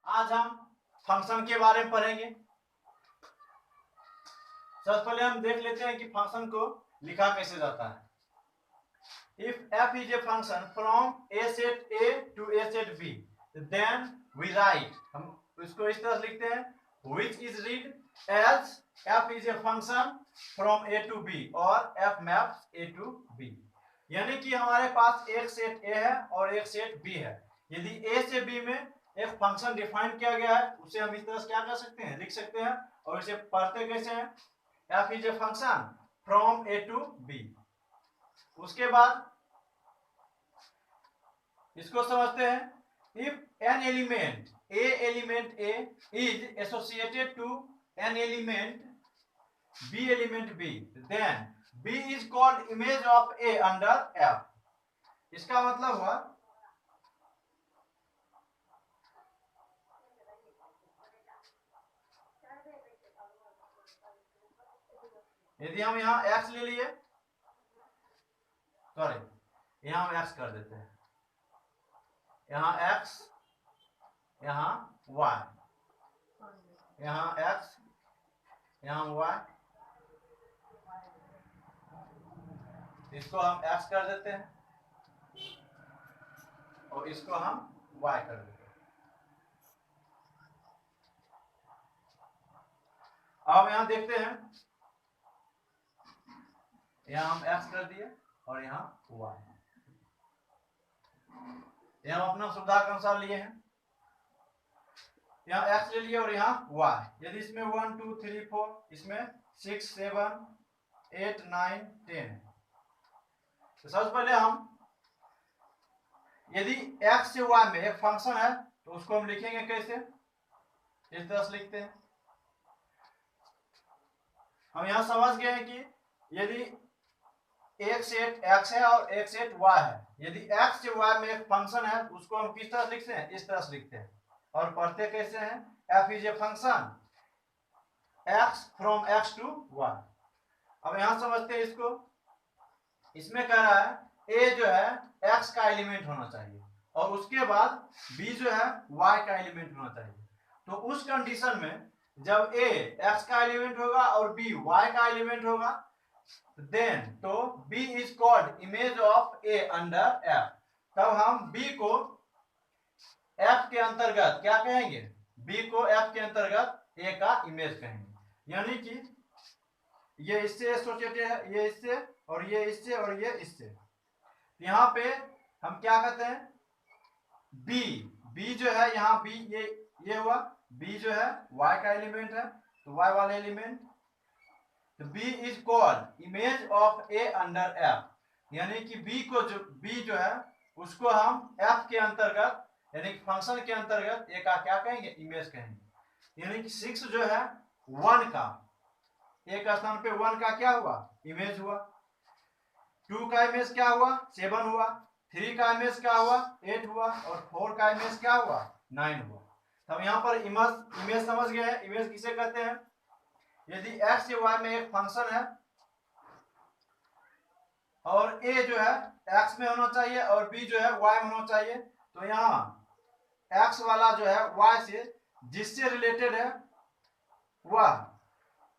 आज हम फंक्शन के बारे में पढ़ेंगे। सबसे पहले हम देख लेते हैं कि फंक्शन को लिखा कैसे जाता है। If f is a function from a set A to a set B, then we write, हम इसको इस तरह से लिखते हैं, which is read as f is a function from A to B और f maps A to B। यानी कि हमारे पास एक सेट A है और एक सेट B है। यदि A से B में एक फंक्शन डिफाइन किया गया है, उसे हम इस तरह से क्या कर सकते हैं, लिख सकते हैं। और इसे पढ़ते कैसे हैं, f is a function from A to B। उसके बाद इसको समझते हैं। If an element A is associated to an element B, then B is called image of A under F। इसका मतलब हुआ, यदि हम यहाँ x ले लिए, सॉरी यहाँ हम x कर देते हैं, यहाँ x, यहाँ y, यहाँ x, यहाँ y, इसको हम x कर देते हैं और इसको हम y कर देते हैं। अब यहाँ देखते हैं, यहाँ हम x कर दिए और यहाँ y, यहाँ हम अपना सुविधा के अनुसार लिए हैं। यहाँ x ले लिए और यहाँ y। यदि इसमें 1 2 3 4, इसमें 6 7 8 9 10, तो सबसे पहले हम, यदि x से y में एक फंक्शन है तो उसको हम लिखेंगे कैसे, इस तरह से लिखते हैं। हम यहाँ समझ गए हैं कि यदि एक सेट x है और एक सेट y है, यदि x से y में एक फंक्शन है उसको हम किस तरह से लिखते हैं, इस तरह से लिखते हैं। और पढ़ते कैसे हैं, f is a function x from x to y। अब यहां समझते हैं इसको। इसमें कह रहा है a जो है x का एलिमेंट होना चाहिए और उसके बाद b जो है y का एलिमेंट होना चाहिए। तो उस कंडीशन में जब a x का एलिमेंट होगा और b y का एलिमेंट होगा, देन तो b is called image of a under f। तब हम b को f के अंतर्गत क्या कहेंगे, b को f के अंतर्गत a का इमेज कहेंगे। यानी कि ये इससे एसोसिएटेड है, ये इससे और ये इससे और ये इससे। यहाँ पे हम क्या कहते हैं, b जो है यहाँ b, ये हुआ b जो है y का एलिमेंट है, तो y वाले एलिमेंट, तो b is called image of a under f। यानी कि b जो है उसको हम f के अंतर्गत, यानी कि फंक्शन के अंतर्गत a का क्या कहेंगे, इमेज कहेंगे। यानी कि 6 जो है 1 का, a का स्थान पे 1 का क्या हुआ, इमेज हुआ। 2 का इमेज क्या हुआ, 7 हुआ। 3 का इमेज क्या हुआ, 8 हुआ। और 4 का इमेज क्या हुआ, 9 हुआ। हम यहाँ पर इमेज समझ गए हैं। इमेज किसे कहते हैं, यदि x से y में एक फंक्शन है और a जो है x में होना चाहिए और b जो है y में होना चाहिए, तो यहाँ x वाला जो है y से जिससे रिलेटेड है वह,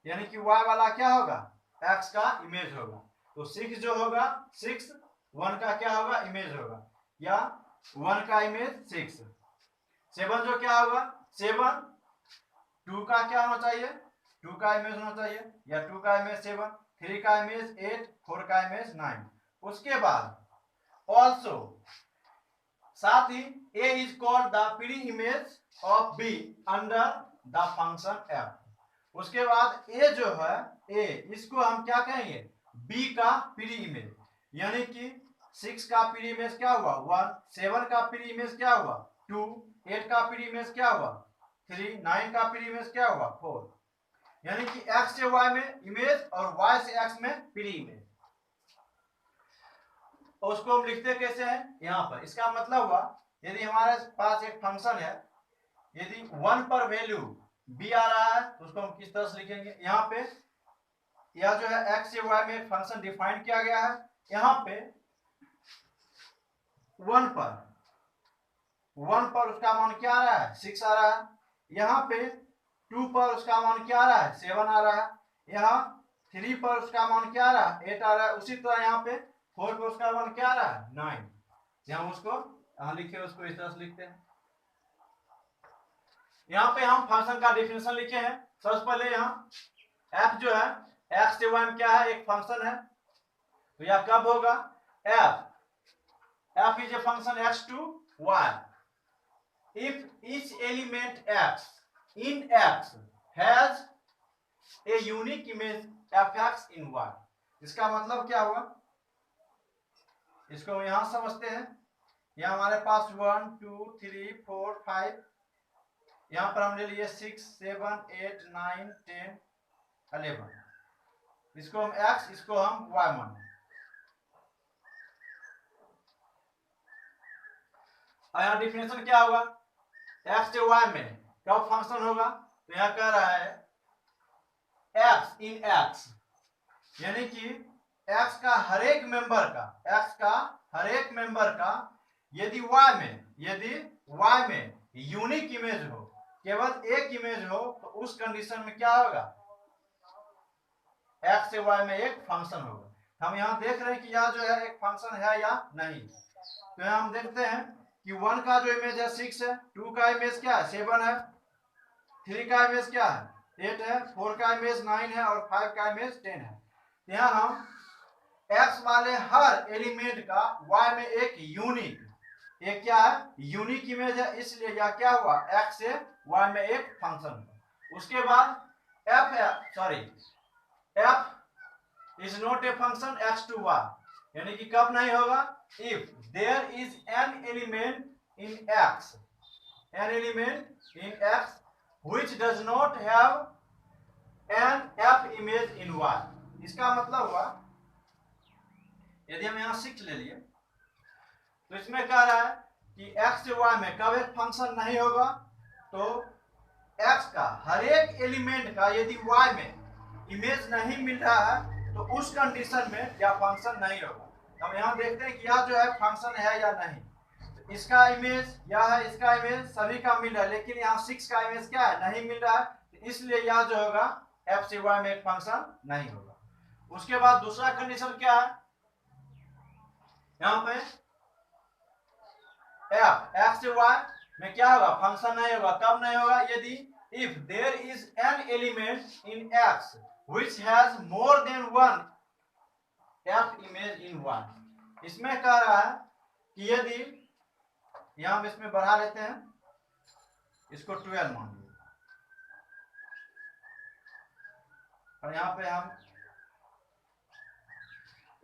यानी कि y वाला क्या होगा, x का इमेज होगा। तो 6 जो होगा, 6 1 का क्या होगा, इमेज होगा, या 1 का इमेज 6। 7 जो क्या होगा, 7 2 का क्या होना चाहिए, 2 का इमेज होना चाहिए, या 2 का इमेज 7। 3 का इमेज 8, 4 का इमेज 9। उसके बाद ऑल्सो, साथ ही a is called the pre image of b under the function f। उसके बाद a जो है, a इसको हम क्या कहेंगे, b का प्री इमेज। यानी कि 6 का प्री इमेज क्या हुआ, 1। 7 का प्री इमेज क्या हुआ, 2। 8 का प्री इमेज क्या हुआ, 3। 9 का प्री इमेज क्या हुआ, 4। यानी कि x से y में इमेज और y से x में प्री इमेज। उसको हम लिखते कैसे हैं, यहाँ पर इसका मतलब हुआ, यदि हमारे पास एक फंक्शन है, यदि 1 पर वैल्यू b आ रहा है तो उसको हम किस तरह से लिखेंगे। यहाँ पे यह जो है x से y में एक फंक्शन डिफाइन किया गया है। यहाँ पे 1 1 पर उसका मान क्या आ रहा है 6 आ रहा है, यहाँ पे 2 पर उसका मान क्या आ रहा है 7 आ रहा है, यहाँ 3 पर उसका मान क्या आ रहा है 8 आ रहा है, उसी तरह यहाँ पे 4 पर उसका मान क्या आ रहा है 9। हम उसको यहाँ लिखे उसको इस तरह से लिखते हैं। यहाँ पे हम फंक्शन का डेफिनेशन लिखे हैं। सबसे पहले यहाँ f जो है x से y में क्या है एक फंक्शन है, तो यह कब होगा f is a function x to y if each element x in x has a unique image fx in y। इसका मतलब क्या हुआ, इसको यहां समझते हैं। यहाँ हमारे पास 1 2 3 4 5, यहाँ पर हम ले लिए 6 7 8 9 10 11, इसको हम x इसको हम y माने। और यहाँ डिफिनेशन क्या होगा x से y में कब फंक्शन होगा, तो यहाँ कह रहा है x इन x, यानी कि x का हर एक मेंबर का यदि y में यूनिक इमेज हो, केवल एक इमेज हो, तो उस कंडीशन में क्या होगा x से y में एक फंक्शन होगा। हम यहाँ देख रहे हैं कि यह जो है एक फंक्शन है या नहीं। तो यहाँ हम देखते हैं कि 1 का जो इमेज है 6 है, 2 का इमेज क्या है 7 है, 3 का इमेज क्या है 8 है, 4 का इमेज 9 है और 5 का इमेज 10 है। यहाँ हम x वाले हर एलिमेंट का y में एक क्या है यूनिक इमेज है, इसलिए यह क्या हुआ x से y में एक फंक्शन है। उसके बाद f is not a function x to y, यानी कि कब नहीं होगा if there is an element in x which does not have an f image in y। इसका मतलब हुआ यदि हम यहाँ 6 ले लिए, तो इसमें कह रहा है कि x से y में कब एक फंक्शन नहीं होगा, तो x का हर एक एलिमेंट का यदि y में इमेज नहीं मिल रहा है, तो उस कंडीशन में यह फंक्शन नहीं होगा। हम यहाँ देखते हैं कि यह जो है फंक्शन है या नहीं। तो इसका इमेज यह है, इसका इमेज सभी का मिल रहा है, लेकिन यहाँ 6 का इमेज क्या है नहीं मिल रहा है, तो इसलिए यह जो होगा f से y में एक फंक्शन नहीं होगा। उसके बाद दूसरा कंडीशन क्या है, यहाँ पे f से y में क्या होगा फंक्शन नहीं होगा। कब नहीं होगा, यदि if there is an element in x which has more than one f image in y। इसमें कह रहा है कि यदि यहां हम इसमें बढ़ा लेते हैं, इसको 12 मान लीजिए, और यहां पे हम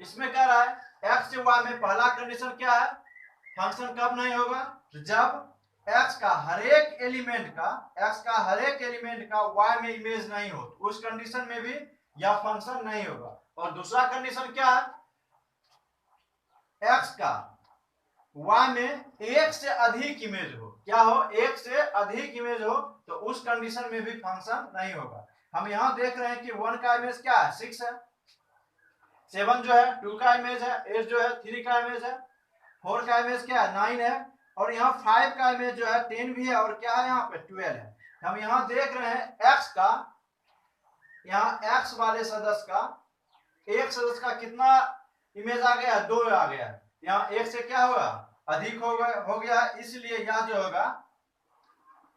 इसमें कह रहा है x से y में पहला कंडीशन क्या है फंक्शन कब नहीं होगा, तो जब x का हर एक एलिमेंट का y में इमेज नहीं हो, तो उस कंडीशन में भी यह फंक्शन नहीं होगा। और दूसरा कंडीशन क्या है, x का y में एक से अधिक इमेज हो, क्या हो एक से अधिक इमेज हो, तो उस कंडीशन में भी फंक्शन नहीं होगा। हम यहाँ देख रहे हैं कि 1 का इमेज क्या है 6 है, 7 जो है 2 का इमेज है, 8 जो है 3 का इमेज है, 4 का इमेज क्या है 9 है, और यहाँ 5 का इमेज जो है 10 भी है, और क्या है यहाँ पे 12 है। हम यहाँ देख रहे हैं x का, यहाँ x वाले सदस्य का एक सदस्य का कितना इमेज आ गया 2 आ गया, यहाँ एक से क्या होगा अधिक हो गया, इसलिए यह जो होगा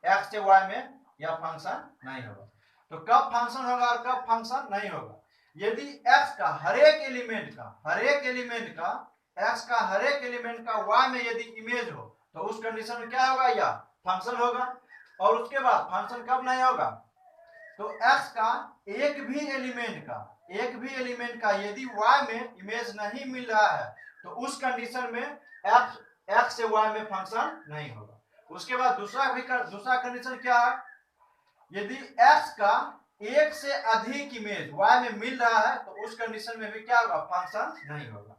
x से y में यह फंक्शन नहीं होगा। तो कब फंक्शन होगा और कब फंक्शन नहीं होगा, यदि x का हर एक एलिमेंट का y में यदि इमेज हो, तो उस कंडीशन में क्या होगा यह फंक्शन होगा। और उसके बाद फंक्शन कब नहीं होगा, तो x का एक भी एलिमेंट का यदि y में इमेज नहीं मिल रहा है, तो उस कंडीशन में x से y में फंक्शन नहीं होगा। उसके बाद दूसरा कंडीशन क्या है, यदि x का एक से अधिक इमेज y में मिल रहा है, तो उस कंडीशन में भी क्या होगा फंक्शन नहीं होगा।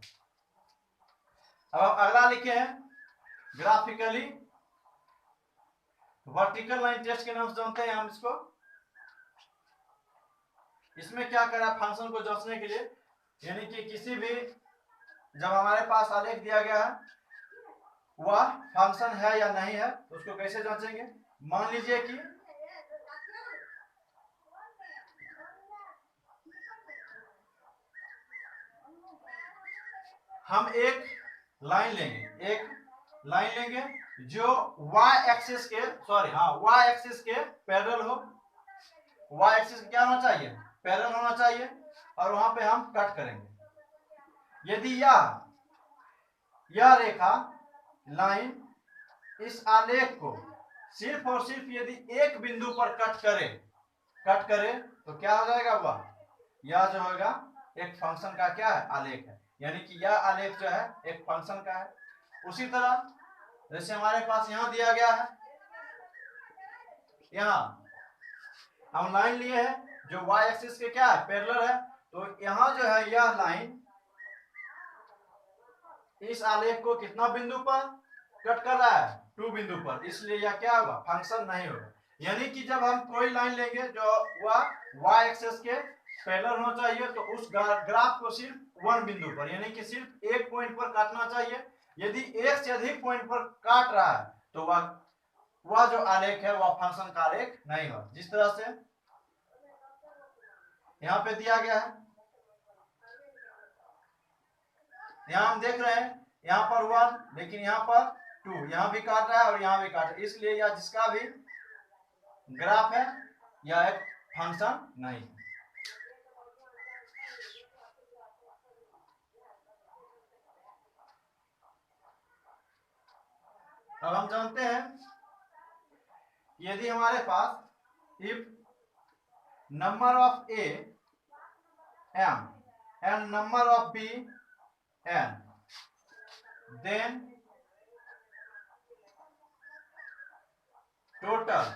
अब हम अगला लिखे हैं ग्राफिकली वर्टिकल लाइन टेस्ट के नाम से जानते हैं हम इसको। इसमें क्या करा फंक्शन को जांचने के लिए, यानी कि किसी भी जब हमारे पास आलेख दिया गया है वह फंक्शन है या नहीं है, तो उसको कैसे जांचेंगे? मान लीजिए कि हम एक लाइन लेंगे जो y एक्सिस के पैरेलल हो। y एक्सिस क्या होना चाहिए? पैरेलल होना चाहिए। और वहां पे हम कट करेंगे। यदि यह रेखा लाइन इस आलेख को सिर्फ और सिर्फ यदि एक बिंदु पर कट करे तो क्या हो जाएगा? वह यह जो होगा एक फंक्शन का क्या है? आलेख है। यानी कि यह आलेख जो है एक फंक्शन का है। उसी तरह जैसे हमारे पास यहां दिया गया है, यहां हम लाइन लिए हैं जो y एक्सिस के क्या है? पैरेलल है। तो यहां जो है यह लाइन इस आलेख को कितना बिंदु पर कट कर रहा है? 2 बिंदु पर। इसलिए यह क्या होगा? फंक्शन नहीं होगा। यानी कि जब हम कोई लाइन लेंगे जो वह y एक्सिस के पैरेलल होना चाहिए, तो उस ग्राफ को सिर्फ 1 बिंदु पर यानी कि सिर्फ एक पॉइंट पर काटना चाहिए। यदि एक से अधिक पॉइंट पर काट रहा है तो वह जो आलेख है वह फंक्शन का आलेख नहीं होगा। जिस तरह से यहां पे दिया गया है, यहां हम देख रहे हैं यहां पर 1 लेकिन यहां पर 2, यहां भी काट रहा है और यहां भी काट रहा है। इसलिए यह जिसका भी ग्राफ है यह एक फंक्शन नहीं है। अब हम जानते हैं यदि हमारे पास if number of A m and number of b n, then total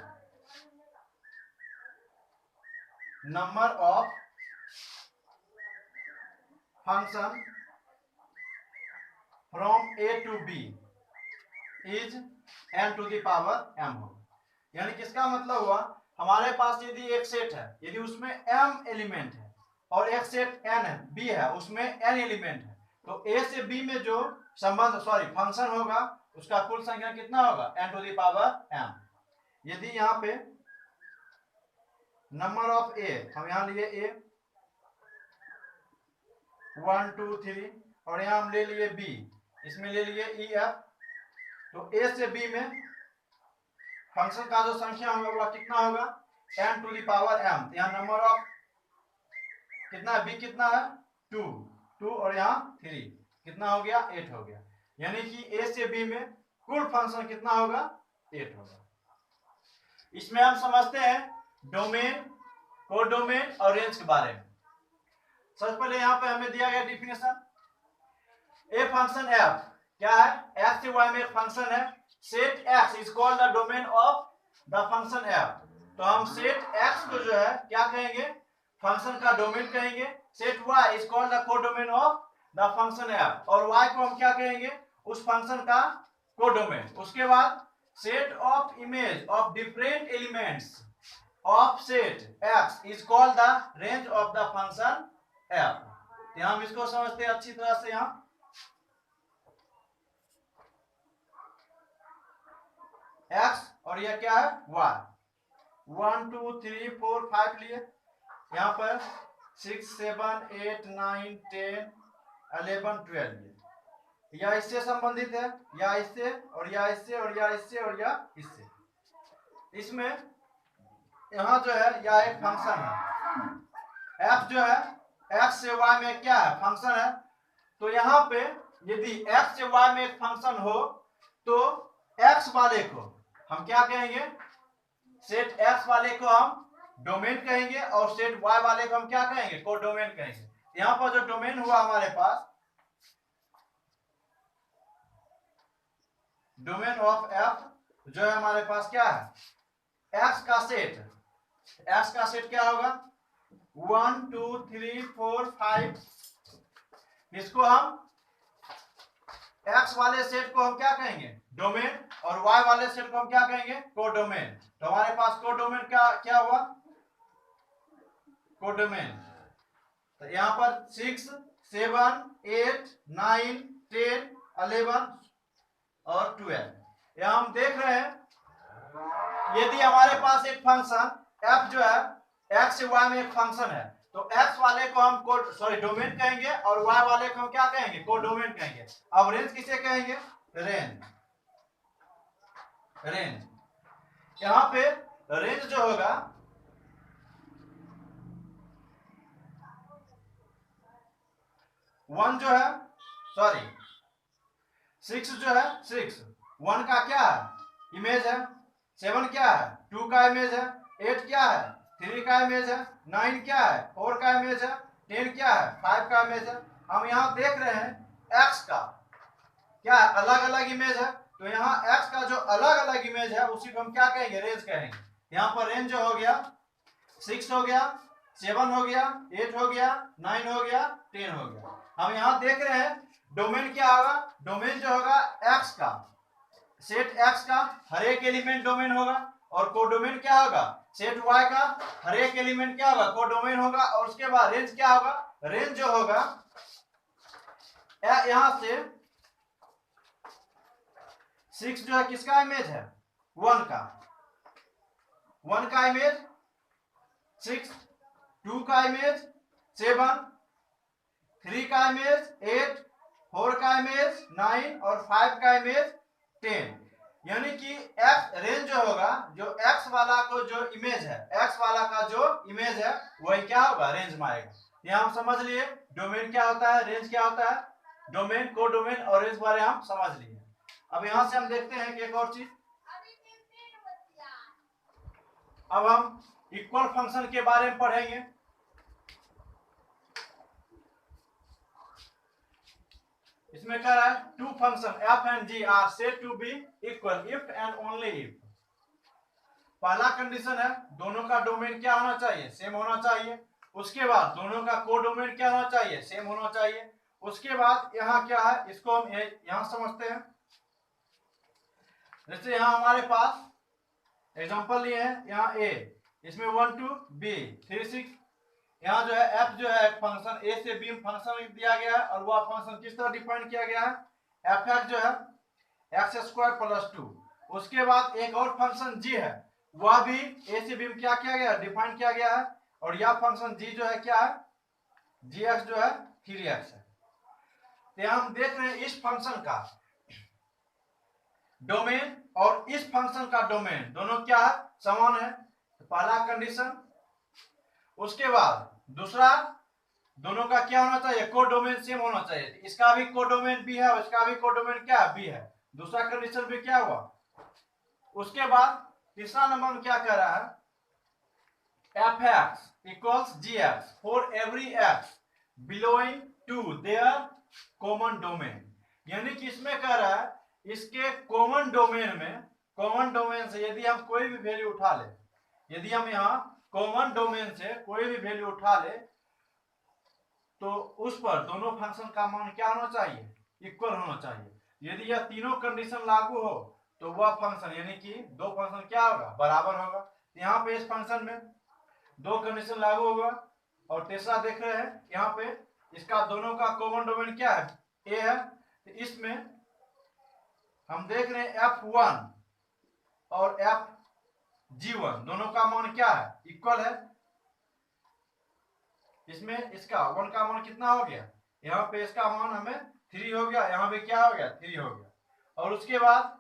number of function from a to b is n to the power m हो। यानी किसका मतलब हुआ? हमारे पास यदि एक सेट है, यदि उसमें m एलिमेंट है और एक सेट n है, b है, उसमें n एलिमेंट है, तो a से b में जो फंक्शन होगा उसका कुल संख्या कितना होगा? n to the power m। यदि यहाँ पे नंबर ऑफ a हम यहाँ लिए a 1 2 3 और यहाँ हम ले लिए b, इसमें ले लिए e f, तो a से b में फंक्शन का जो संख्या होगा वह कितना होगा? n to the power m। यहाँ नंबर ऑफ कितना है? b कितना है? 2 और यहाँ 3 कितना हो गया? 8 हो गया। यानी कि a से b में कुल फंक्शन कितना होगा? 8 होगा। इसमें हम समझते हैं डोमेन, कोडोमेन और रेंज के बारे में। सबसे पहले यहाँ पे हमें दिया गया डिफिनेशन, ए फंक्शन f क्या है? x से y में एक फंक्शन है, set x is called the domain of the function f। तो हम सेट x को जो है क्या कहेंगे? फंक्शन का डोमेन कहेंगे। Set y is called the codomain of the function f, और y को हम क्या कहेंगे? उस फंक्शन का कोडोमेन। उसके बाद set of image of different elements of set x is called the range of the function f। यहां हम इसको समझते हैं अच्छी तरह से। यहां x और यह क्या है? y। 1 2 3 4 5 लिए, यहां पर 6 7 8 9 10 11 12 लिए। यह इससे संबंधित है, या इससे और या इससे और या इससे और या इससे। इसमें यहां जो है यह एक फंक्शन है f जो है x से y में क्या है? फंक्शन है। तो यहां पे यदि x से y में एक फंक्शन हो तो x वाले को हम क्या कहेंगे? सेट x वाले को हम डोमेन कहेंगे और सेट y वाले को हम क्या कहेंगे? कोडोमेन कहेंगे। यहां पर जो डोमेन हुआ हमारे पास, डोमेन ऑफ f जो है हमारे पास क्या है? x का सेट क्या होगा? 1 2 3 4 5। इसको हम x वाले सेट को हम क्या कहेंगे? डोमेन, और y वाले सेट को हम क्या कहेंगे? कोडोमेन। तो हमारे पास कोडोमेन क्या हुआ? कोडोमेन। तो यहां पर 6 7 8 9 10 11 और 12। यहाँ हम देख रहे हैं यदि हमारे पास एक फंक्शन f जो है x से y में एक फंक्शन है, तो x वाले को हम डोमेन कहेंगे और y वाले को हम क्या कहेंगे, कोडोमेन कहेंगे। अब रेंज किसे कहेंगे, रेंज। यहाँ पे रेंज जो होगा 1 जो है 6 जो है 6 1 का क्या है, इमेज है। 7 क्या है, 2 का इमेज है। 8 क्या है, 3 का इमेज है। 9 क्या है, 4 का इमेज है। 10 क्या है, 5 का इमेज है। हम यहाँ देख रहे हैं x का क्या है, अलग अलग इमेज है। तो यहाँ x का जो अलग अलग इमेज है उसी को हम क्या कहेंगे, रेंज कहेंगे। यहाँ पर रेंज जो हो गया 6 हो गया, 7 हो गया, 8 हो गया, 9 हो गया, 10 हो गया। हम यहाँ देख रहे हैं डोमेन क्या होगा, डोमेन जो होगा x का, सेट x का हर एक एलिमेंट डोमेन होगा। और कोडोमेन क्या होगा, सेट y का हर एक एलिमेंट क्या होगा, कोडोमेन होगा। और उसके बाद रेंज क्या होगा, रेंज जो होगा यहां से 6 जो है किसका इमेज है, 1 का, 1 का इमेज 6, 2 का इमेज 7, 3 का इमेज 8, 4 का इमेज 9 और 5 का इमेज 10। यानी कि x रेंज जो होगा, जो x वाला को जो इमेज है, x वाला का जो इमेज है वही क्या होगा, रेंज में आएगा। यहाँ हम समझ लिए डोमेन क्या होता है, रेंज क्या होता है। डोमेन, कोडोमेन और रेंज बारे हम समझ लिए। अब यहां से हम देखते हैं कि एक और चीज, अब हम इक्वल फंक्शन के बारे में पढ़ेंगे। इसमें कह रहा है two function f and g are said to be equal if and only if. पहला कंडीशन है दोनों का डोमेन क्या होना चाहिए, सेम होना चाहिए। उसके बाद दोनों का कोडोमेन क्या होना चाहिए, सेम होना चाहिए। उसके बाद यहाँ क्या है, इसको हम यहाँ समझते हैं। जैसे यहाँ हमारे पास एग्जांपल लिए हैं, यहाँ a, इसमें 1 2 b 3 6। यहाँ जो है f जो है फंक्शन a से b में फंक्शन दिया गया है और वह फंक्शन किस तरह डिफाइन किया गया है, f(x) जो है x² + 2। उसके बाद एक और फंक्शन g है, वह भी a से b में क्या किया गया, डिफाइन किया गया है। और यह फंक्शन g जो है क्या है, gx जो है 3x है। तो हम देख रहे हैं इस फंक्शन का डोमेन और इस फंक्शन का डोमेन दोनों क्या है, समान है। तो पहला कंडीशन। उसके बाद दूसरा, दोनों का क्या होना चाहिए, कोडोमेन सेम होना चाहिए। इसका भी कोडोमेन b है और इसका भी कोडोमेन क्या है, b है। दूसरा कंडीशन भी क्या हुआ। उसके बाद तीसरा नंबर में क्या कह रहा है, f(x) = gx for every x belonging to their common domain. यानी कि इसमें कह रहा है इसके कॉमन डोमेन में, कॉमन डोमेन से यदि हम कोई भी वैल्यू उठा ले, यदि हम यहाँ कॉमन डोमेन से कोई भी वैल्यू उठा ले तो उस पर दोनों फंक्शन का मान क्या होना चाहिए, इक्वल होना चाहिए। यदि यह तीनों कंडीशन लागू हो तो वह फंक्शन यानी कि दो फंक्शन क्या होगा, बराबर होगा। यहाँ पे इस फंक्शन में दो कंडीशन लागू होगा। और तीसरा देख रहे हैं यहाँ पे इसका दोनों का कॉमन डोमेन क्या है, a है। तो इसमें हम देख रहे हैं f1 और fg1 दोनों का मान क्या है, इक्वल है। इसमें इसका 1 का मान कितना हो गया, यहाँ पे इसका मान हमें 3 हो गया, यहाँ पे क्या हो गया, 3 हो गया। और उसके बाद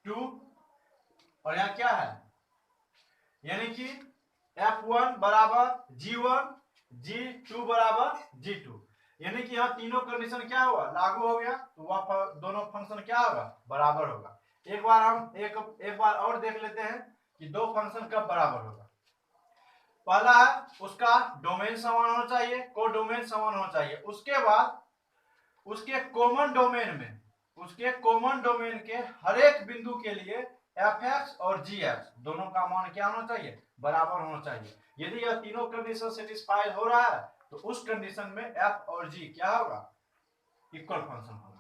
2 और यहाँ क्या है, यानी कि f1 = g1, g2 = g2। यानी कि यहाँ तीनों कंडीशन क्या हुआ, लागू हो गया। तो वह दोनों फंक्शन क्या होगा, बराबर होगा। एक बार हम एक बार और देख लेते हैं कि दो फंक्शन कब बराबर होगा। पहला है उसका डोमेन समान होना चाहिए, कोडोमेन समान होना चाहिए। उसके बाद उसके कॉमन डोमेन में, उसके कॉमन डोमेन के हर एक बिंदु के लिए f(x) और gx दोनों का मान क्या होना चाहिए, बराबर होना चाहिए। यदि यह तीनों कंडीशन सेटिस्फाई हो रहा है तो उस कंडीशन में f और g क्या होगा, इक्वल फंक्शन होगा।